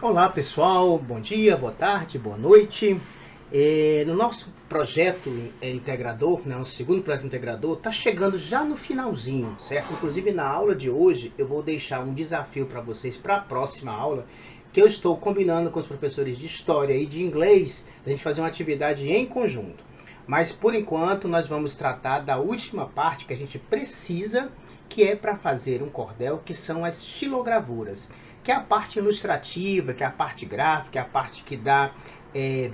Olá pessoal, bom dia, boa tarde, boa noite. No nosso projeto integrador, né, nosso segundo projeto integrador, está chegando já no finalzinho, certo? Inclusive na aula de hoje eu vou deixar um desafio para vocês para a próxima aula, que eu estou combinando com os professores de História e de Inglês, a gente fazer uma atividade em conjunto. Mas por enquanto nós vamos tratar da última parte que a gente precisa, que é para fazer um cordel, que são as xilogravuras, que é a parte ilustrativa, que é a parte gráfica, é a parte que dá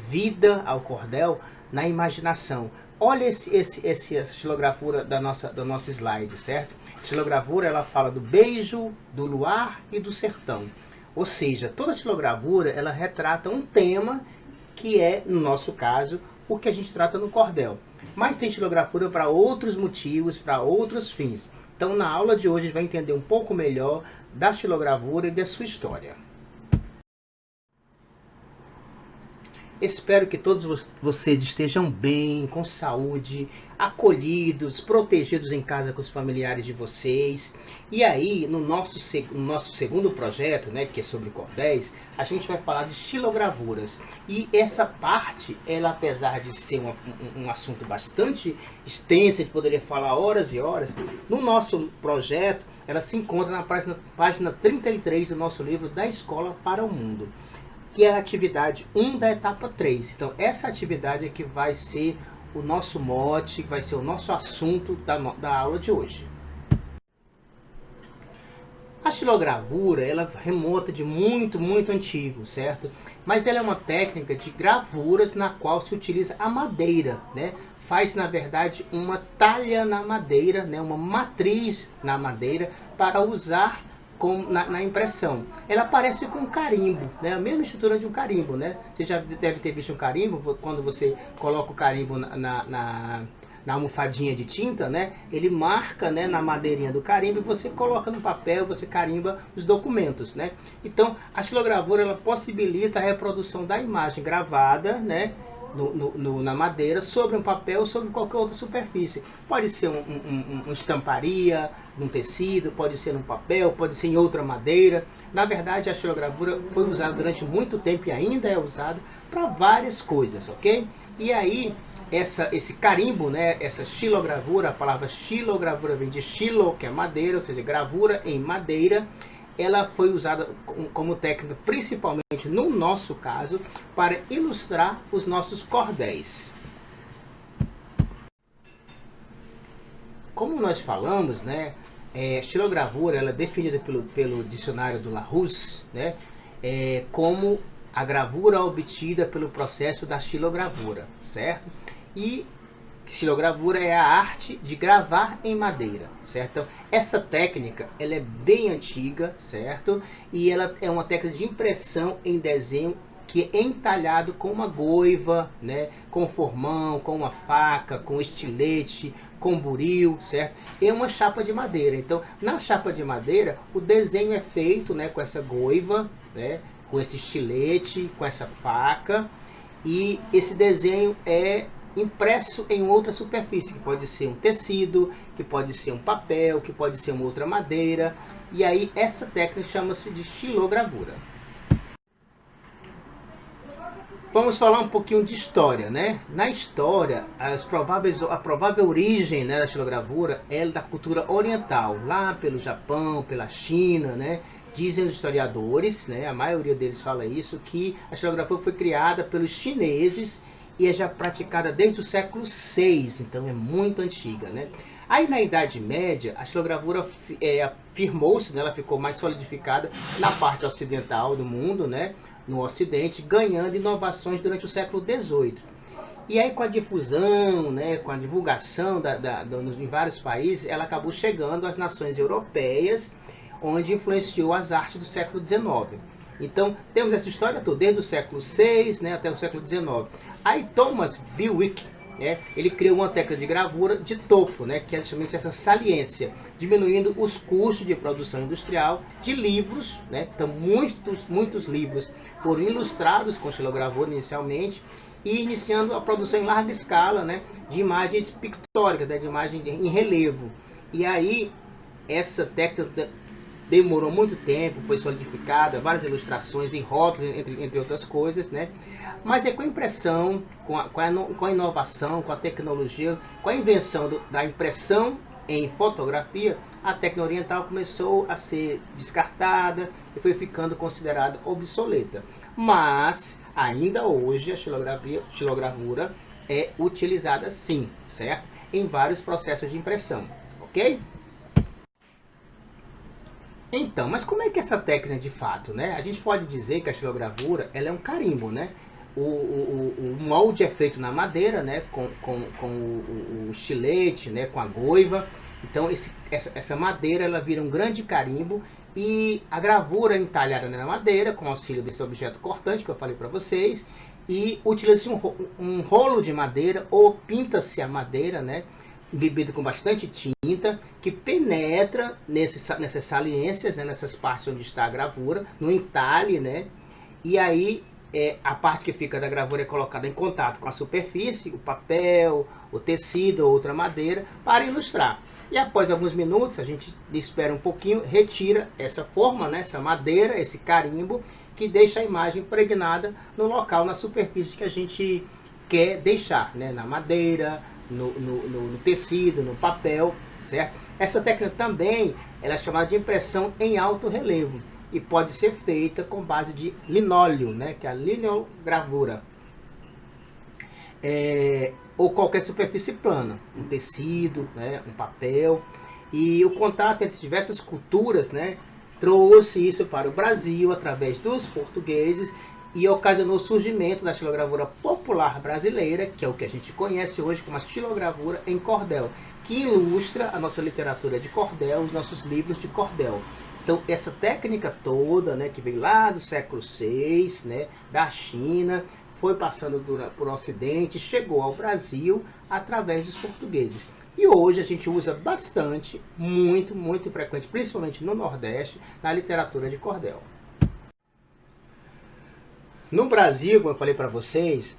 vida ao cordel na imaginação. Olha essa xilogravura do nosso slide, certo? Essa xilogravura ela fala do beijo, do luar e do sertão. Ou seja, toda xilogravura ela retrata um tema que é, no nosso caso, o que a gente trata no cordel. Mas tem xilogravura para outros motivos, para outros fins. Então, na aula de hoje, a gente vai entender um pouco melhor da xilogravura e da sua história. Espero que todos vocês estejam bem, com saúde, acolhidos, protegidos em casa com os familiares de vocês. E aí, no nosso segundo projeto, né, que é sobre cordéis, a gente vai falar de xilogravuras. E essa parte, ela apesar de ser um assunto bastante extenso, a gente poderia falar horas e horas, no nosso projeto, ela se encontra na página 33 do nosso livro Da Escola para o Mundo, que é a atividade 1 da etapa 3. Então, essa atividade é que vai ser o nosso mote, que vai ser o nosso assunto da aula de hoje. A xilogravura, ela remonta de muito antigo, certo? Mas ela é uma técnica de gravuras na qual se utiliza a madeira, né? Faz, na verdade, uma talha na madeira, né? Uma matriz na madeira para usar na impressão. Ela parece com um carimbo, né? A mesma estrutura de um carimbo, né? Você já deve ter visto um carimbo, quando você coloca o carimbo na almofadinha de tinta, né? Ele marca, né, na madeirinha do carimbo e você coloca no papel, você carimba os documentos, né? Então, a xilogravura ela possibilita a reprodução da imagem gravada, né, na madeira, sobre um papel ou sobre qualquer outra superfície. Pode ser uma estamparia, um tecido, pode ser um papel, pode ser em outra madeira. Na verdade, a xilogravura foi usada durante muito tempo e ainda é usada para várias coisas, ok? E aí, esse carimbo, né, essa xilogravura, a palavra xilogravura vem de xilo, que é madeira, ou seja, gravura em madeira. Ela foi usada como técnica, principalmente no nosso caso, para ilustrar os nossos cordéis. Como nós falamos, né, xilogravura ela é definida pelo dicionário do Larousse, né, como a gravura obtida pelo processo da xilogravura, certo? E xilogravura é a arte de gravar em madeira, certo? Então, essa técnica, ela é bem antiga, certo? E ela é uma técnica de impressão em desenho que é entalhado com uma goiva, né? Com formão, com uma faca, com estilete, com buril, certo? E uma chapa de madeira. Então, na chapa de madeira, o desenho é feito, né, com essa goiva, né, com esse estilete, com essa faca, e esse desenho é impresso em outra superfície, que pode ser um tecido, que pode ser um papel, que pode ser uma outra madeira. E aí essa técnica chama-se de xilogravura. Vamos falar um pouquinho de história, né? Na história, a provável origem, né, da xilogravura é da cultura oriental, lá pelo Japão, pela China, né? Dizem os historiadores, né, a maioria deles fala isso, que a xilogravura foi criada pelos chineses e é já praticada desde o século VI, então é muito antiga, né? Aí na Idade Média, a xilogravura firmou-se, né, ela ficou mais solidificada na parte ocidental do mundo, né, no Ocidente, ganhando inovações durante o século XVIII. E aí com a difusão, né, com a divulgação em vários países, ela acabou chegando às nações europeias, onde influenciou as artes do século XIX. Então, temos essa história toda, desde o século VI, né, até o século XIX. Aí Thomas Bewick, né, ele criou uma técnica de gravura de topo, né, que é justamente essa saliência, diminuindo os custos de produção industrial de livros, né. Então, muitos livros foram ilustrados com xilogravura inicialmente, e iniciando a produção em larga escala, né, de imagens pictóricas, né, de imagens em relevo. E aí, essa técnica demorou muito tempo, foi solidificada, várias ilustrações e rótulos, entre outras coisas, né? Mas é com a impressão, com a inovação, com a tecnologia, com a invenção da impressão em fotografia, a técnica oriental começou a ser descartada e foi ficando considerada obsoleta. Mas, ainda hoje, a xilogravura é utilizada sim, certo? Em vários processos de impressão, ok? Então, mas como é que é essa técnica de fato, né? A gente pode dizer que a xilogravura, ela é um carimbo, né? O molde é feito na madeira, né? Com o estilete, né? Com a goiva. Então, essa madeira, ela vira um grande carimbo e a gravura é entalhada na madeira, com auxílio desse objeto cortante que eu falei para vocês, e utiliza-se um rolo de madeira ou pinta-se a madeira, né? Embebido com bastante tinta, que penetra nessas saliências, né, nessas partes onde está a gravura, no entalhe, né? E aí a parte que fica da gravura é colocada em contato com a superfície, o papel, o tecido ou outra madeira, para ilustrar. E após alguns minutos, a gente espera um pouquinho, retira essa forma, né, essa madeira, esse carimbo, que deixa a imagem impregnada no local, na superfície que a gente quer deixar, né, na madeira, no tecido, no papel, certo? Essa técnica também ela é chamada de impressão em alto relevo e pode ser feita com base de linóleo, né, que é a lineogravura. Ou qualquer superfície plana, um tecido, né, um papel. E o contato entre diversas culturas, né, trouxe isso para o Brasil através dos portugueses e ocasionou o surgimento da xilogravura popular brasileira, que é o que a gente conhece hoje como a xilogravura em cordel, que ilustra a nossa literatura de cordel, os nossos livros de cordel. Então, essa técnica toda, né, que veio lá do século VI, né, da China, foi passando por Ocidente, chegou ao Brasil através dos portugueses. E hoje a gente usa bastante, muito frequente, principalmente no Nordeste, na literatura de cordel. No Brasil, como eu falei para vocês,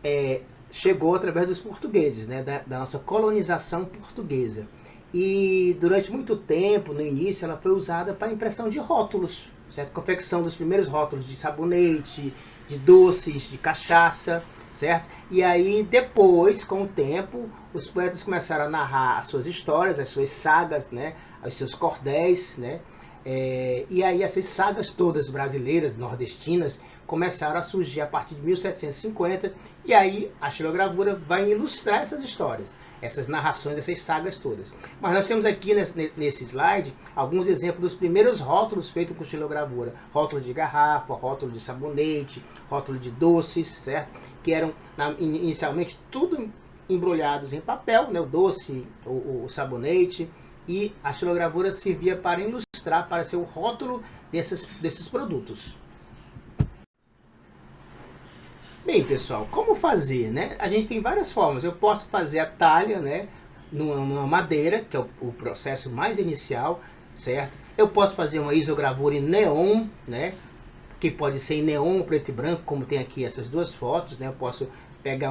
chegou através dos portugueses, né, da nossa colonização portuguesa. E durante muito tempo, no início, ela foi usada para impressão de rótulos, certo? Confecção dos primeiros rótulos de sabonete, de doces, de cachaça, certo? E aí depois, com o tempo, os poetas começaram a narrar as suas histórias, as suas sagas, né, os seus cordéis, né? E aí essas sagas todas brasileiras, nordestinas, começaram a surgir a partir de 1750, e aí a xilogravura vai ilustrar essas histórias, essas narrações, essas sagas todas. Mas nós temos aqui nesse slide alguns exemplos dos primeiros rótulos feitos com xilogravura. Rótulo de garrafa, rótulo de sabonete, rótulo de doces, certo? Que eram inicialmente tudo embrulhados em papel, né? O doce, o sabonete, e a xilogravura servia para ilustrar, para ser o rótulo desses produtos. Bem, pessoal, como fazer, né? A gente tem várias formas. Eu posso fazer a talha, né, numa madeira, que é o processo mais inicial, certo? Eu posso fazer uma isogravura em neon, né, que pode ser em neon, preto e branco, como tem aqui essas duas fotos, né? Eu posso pegar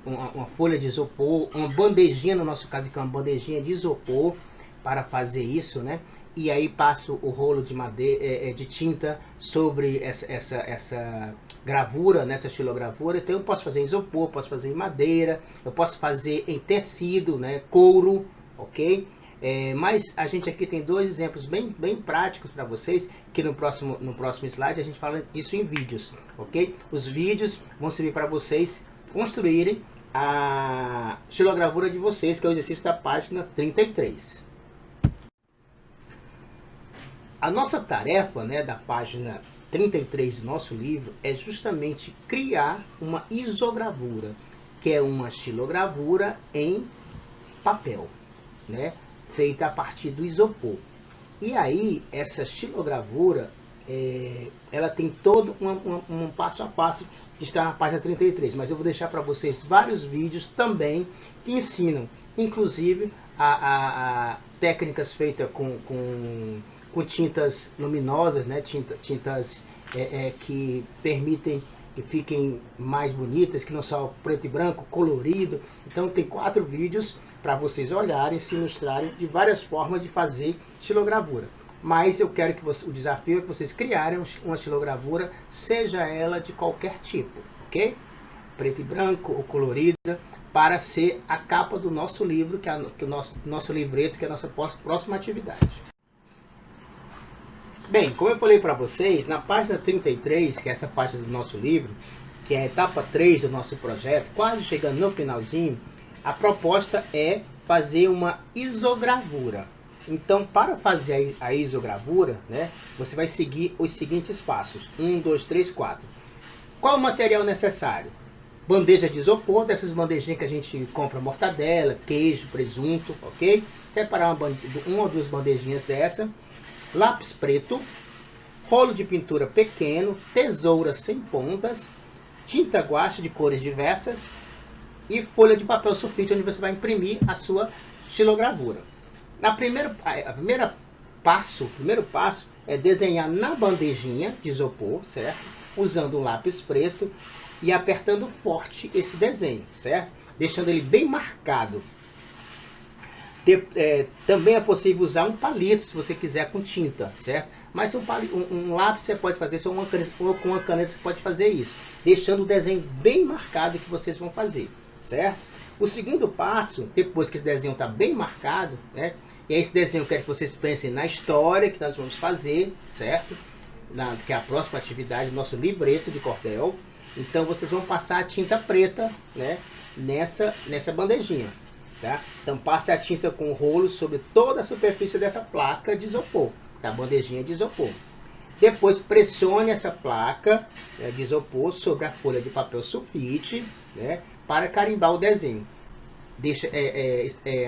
uma folha de isopor, uma bandejinha, no nosso caso aqui, uma bandejinha de isopor, para fazer isso, né? E aí passo o rolo de madeira, de tinta sobre essa gravura, nessa xilogravura. Então eu posso fazer em isopor, posso fazer em madeira, eu posso fazer em tecido, né, couro, ok? Mas a gente aqui tem dois exemplos bem práticos para vocês, que no próximo slide a gente fala disso em vídeos, ok? Os vídeos vão servir para vocês construírem a xilogravura de vocês, que é o exercício da página 33. A nossa tarefa, né, da página 33 do nosso livro é justamente criar uma isogravura, que é uma xilogravura em papel, né, feita a partir do isopor. E aí, essa xilogravura, ela tem todo um passo a passo que está na página 33, mas eu vou deixar para vocês vários vídeos também que ensinam, inclusive, a técnicas feitas com tintas luminosas, né? Tintas que permitem que fiquem mais bonitas, que não são preto e branco, colorido. Então tem 4 vídeos para vocês olharem, se ilustrarem de várias formas de fazer xilogravura. mas eu quero que o desafio é que vocês criarem uma estilogravura, seja ela de qualquer tipo, ok? Preto e branco ou colorida, para ser a capa do nosso livro, que é o nosso livreto, que é a nossa próxima atividade. Bem, como eu falei para vocês, na página 33, que é essa página do nosso livro, que é a etapa 3 do nosso projeto, quase chegando no finalzinho, a proposta é fazer uma isogravura. Então, para fazer a isogravura, né, você vai seguir os seguintes passos. 1, 2, 3, 4. Qual o material necessário? Bandeja de isopor, dessas bandejinhas que a gente compra mortadela, queijo, presunto, ok? Separar uma ou duas bandejinhas dessa. Lápis preto, rolo de pintura pequeno, tesouras sem pontas, tinta guache de cores diversas e folha de papel sulfite, onde você vai imprimir a sua estilogravura. O primeiro passo é desenhar na bandejinha de isopor, certo? Usando um lápis preto e apertando forte esse desenho, certo? Deixando ele bem marcado. Também é possível usar um palito, se você quiser, com tinta, certo? Mas um lápis você pode fazer, ou com uma caneta você pode fazer isso, deixando o desenho bem marcado que vocês vão fazer, certo? O segundo passo, depois que esse desenho está bem marcado, né? E esse desenho eu quero que vocês pensem na história que nós vamos fazer, certo? Que é a próxima atividade do nosso livreto de cordel. Então vocês vão passar a tinta preta, né, nessa bandejinha. Tá? Então passe a tinta com o rolo sobre toda a superfície dessa placa de isopor, da bandejinha de isopor. Depois pressione essa placa, né, de isopor sobre a folha de papel sulfite, né, para carimbar o desenho.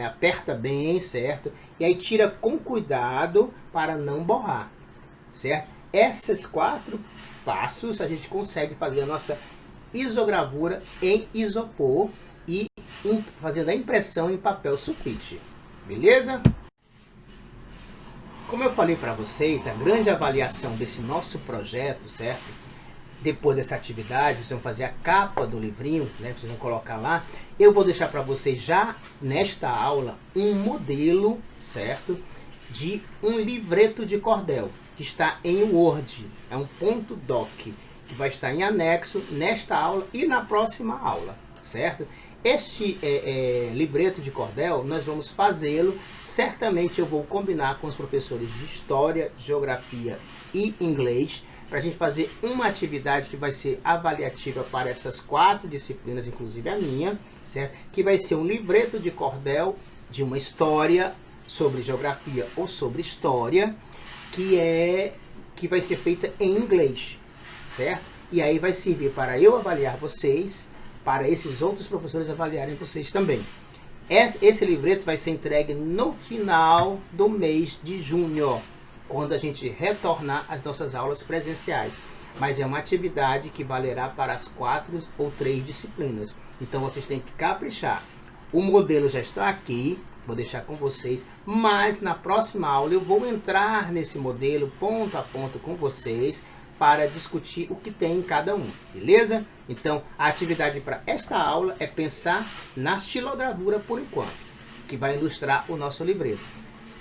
Aperta bem, certo? E aí tira com cuidado para não borrar, certo? Esses 4 passos a gente consegue fazer a nossa isogravura em isopor e fazendo a impressão em papel sulfite, beleza? Como eu falei para vocês, a grande avaliação desse nosso projeto, certo? Depois dessa atividade, vocês vão fazer a capa do livrinho, né? Vocês vão colocar lá. Eu vou deixar para vocês já nesta aula um modelo, certo? De um livreto de cordel, que está em Word. É um ponto doc, que vai estar em anexo nesta aula e na próxima aula, certo? Este livreto de cordel, nós vamos fazê-lo, certamente eu vou combinar com os professores de História, Geografia e Inglês, para a gente fazer uma atividade que vai ser avaliativa para essas 4 disciplinas, inclusive a minha, certo? Que vai ser um livreto de cordel de uma história sobre geografia ou sobre história, que vai ser feita em inglês, certo? E aí vai servir para eu avaliar vocês, para esses outros professores avaliarem vocês também. Esse livreto vai ser entregue no final do mês de junho, quando a gente retornar às nossas aulas presenciais. Mas é uma atividade que valerá para as 4 ou 3 disciplinas. Então vocês têm que caprichar. O modelo já está aqui, vou deixar com vocês, mas na próxima aula eu vou entrar nesse modelo ponto a ponto com vocês para discutir o que tem em cada um, beleza? Então a atividade para esta aula é pensar na estilogravura por enquanto, que vai ilustrar o nosso livreto.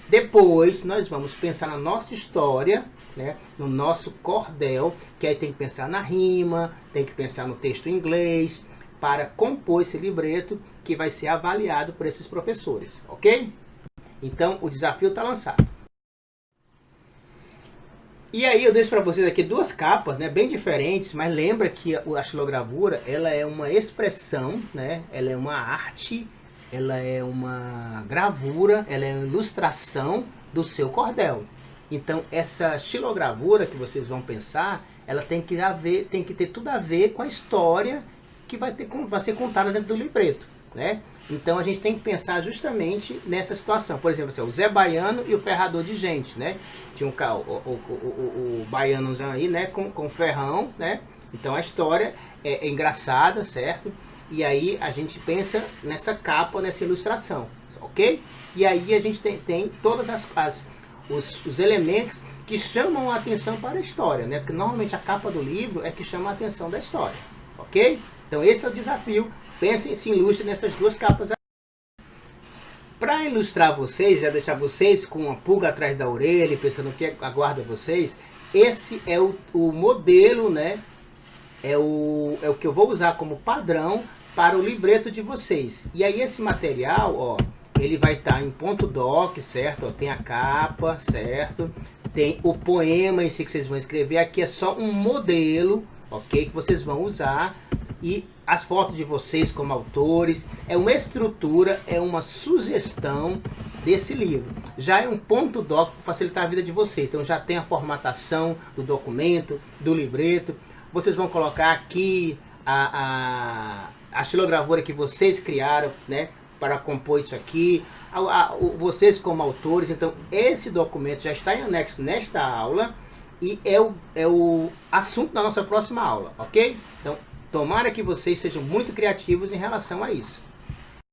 Depois nós vamos pensar na nossa história, né, no nosso cordel, que aí tem que pensar na rima, tem que pensar no texto em inglês, para compor esse livreto que vai ser avaliado por esses professores, ok? Então o desafio está lançado. E aí eu deixo para vocês aqui 2 capas, né, bem diferentes, mas lembra que a estilogravura, ela é uma expressão, né, ela é uma arte, ela é uma gravura, ela é uma ilustração do seu cordel. Então essa estilogravura que vocês vão pensar, ela tem que ter tudo a ver com a história que vai ser contada dentro do livreto, né? Então a gente tem que pensar justamente nessa situação. Por exemplo, assim, o Zé Baiano e o ferrador de gente, né? Tinha o baianozão aí, né, com ferrão, né? Então a história é engraçada, certo? E aí a gente pensa nessa capa, nessa ilustração, ok? E aí a gente tem todos os elementos que chamam a atenção para a história, né? Porque normalmente a capa do livro é que chama a atenção da história, ok? Então esse é o desafio. Pensem, se ilustre nessas 2 capas. Para ilustrar vocês, já deixar vocês com uma pulga atrás da orelha, pensando o que aguarda vocês, esse é o modelo, né? É o que eu vou usar como padrão para o libreto de vocês. E aí esse material, ó, ele vai estar em ponto doc, certo? Ó, tem a capa, certo? Tem o poema em si que vocês vão escrever. Aqui é só um modelo, ok? Que vocês vão usar. E as fotos de vocês como autores. É uma estrutura, é uma sugestão desse livro. Já é um ponto doc para facilitar a vida de vocês. Então já tem a formatação do documento, do libreto. Vocês vão colocar aqui a xilogravura que vocês criaram, né, para compor isso aqui, vocês como autores. Então esse documento já está em anexo nesta aula e é o assunto da nossa próxima aula, ok? Então tomara que vocês sejam muito criativos em relação a isso.